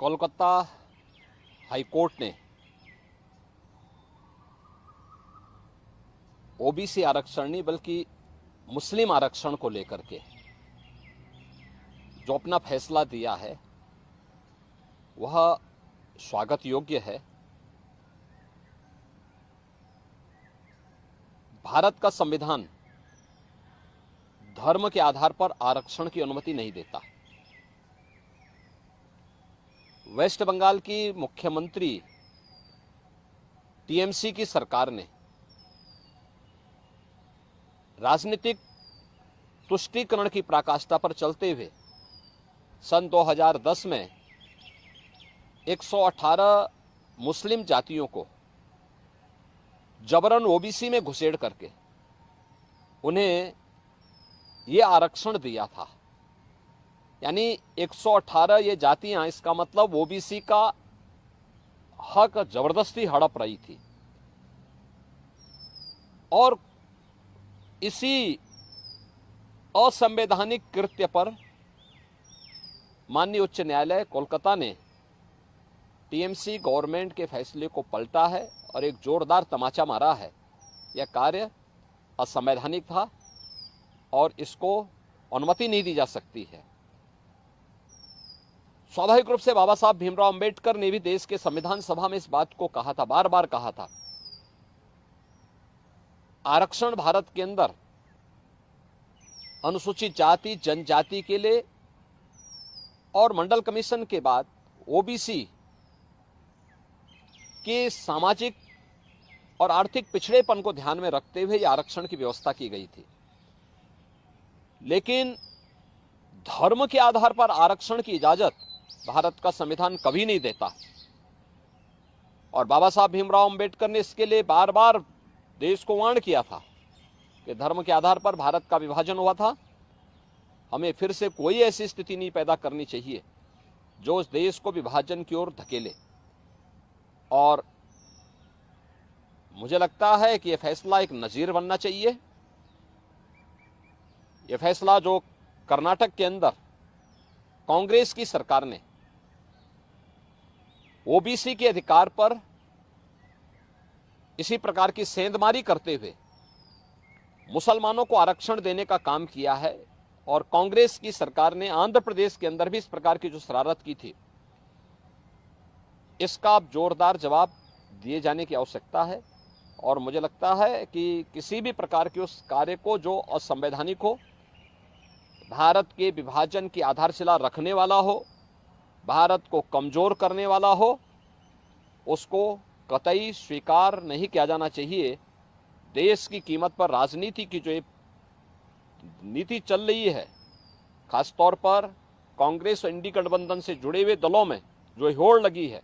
Kolkata high court ने OBC आरक्षण नहीं बल्कि मुस्लिम आरक्षण को लेकर के जो अपना फैसला दिया है वह स्वागत योग्य है। भारत का संविधान धर्म के आधार पर आरक्षण की अनुमति नहीं देता। वेस्ट बंगाल की मुख्यमंत्री टीएमसी की सरकार ने राजनीतिक तुष्टीकरण की पराकाष्ठा पर चलते हुए सन 2010 में 118 मुस्लिम जातियों को जबरन ओबीसी में घुसेड़ करके उन्हें यह आरक्षण दिया था। यानी 118 ये जातियां, इसका मतलब ओबीसी का हक जबरदस्ती हड़प रही थी। और इसी असंवैधानिक कृत्य पर माननीय उच्च न्यायालय कोलकाता ने टीएमसी गवर्नमेंट के फैसले को पलटा है और एक जोरदार तमाचा मारा है। यह कार्य असंवैधानिक था और इसको अनुमति नहीं दी जा सकती है। स्वाभाविक रूप से बाबा साहब भीमराव अंबेडकर ने भी देश के संविधान सभा में इस बात को कहा था, बार बार कहा था। आरक्षण भारत के अंदर अनुसूचित जाति जनजाति के लिए और मंडल कमीशन के बाद ओबीसी के सामाजिक और आर्थिक पिछड़ेपन को ध्यान में रखते हुए आरक्षण की व्यवस्था की गई थी। लेकिन धर्म के आधार पर आरक्षण की इजाजत भारत का संविधान कभी नहीं देता। और बाबा साहब भीमराव अंबेडकर ने इसके लिए बार बार देश को वार्न किया था कि धर्म के आधार पर भारत का विभाजन हुआ था। हमें फिर से कोई ऐसी स्थिति नहीं पैदा करनी चाहिए जो उस देश को विभाजन की ओर धकेले। और मुझे लगता है कि यह फैसला एक नजीर बनना चाहिए। यह फैसला जो कर्नाटक के अंदर कांग्रेस की सरकार ने ओबीसी के अधिकार पर इसी प्रकार की सेंधमारी करते हुए मुसलमानों को आरक्षण देने का काम किया है, और कांग्रेस की सरकार ने आंध्र प्रदेश के अंदर भी इस प्रकार की जो शरारत की थी, इसका अब जोरदार जवाब दिए जाने की आवश्यकता है। और मुझे लगता है कि किसी भी प्रकार के उस कार्य को जो असंवैधानिक हो, भारत के विभाजन की आधारशिला रखने वाला हो, भारत को कमजोर करने वाला हो, उसको कतई स्वीकार नहीं किया जाना चाहिए। देश की कीमत पर राजनीति की जो नीति चल रही है, खासतौर पर कांग्रेस और इंडी गठबंधन से जुड़े हुए दलों में जो होड़ लगी है,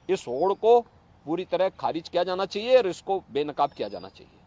इस होड़ को पूरी तरह खारिज किया जाना चाहिए और इसको बेनकाब किया जाना चाहिए।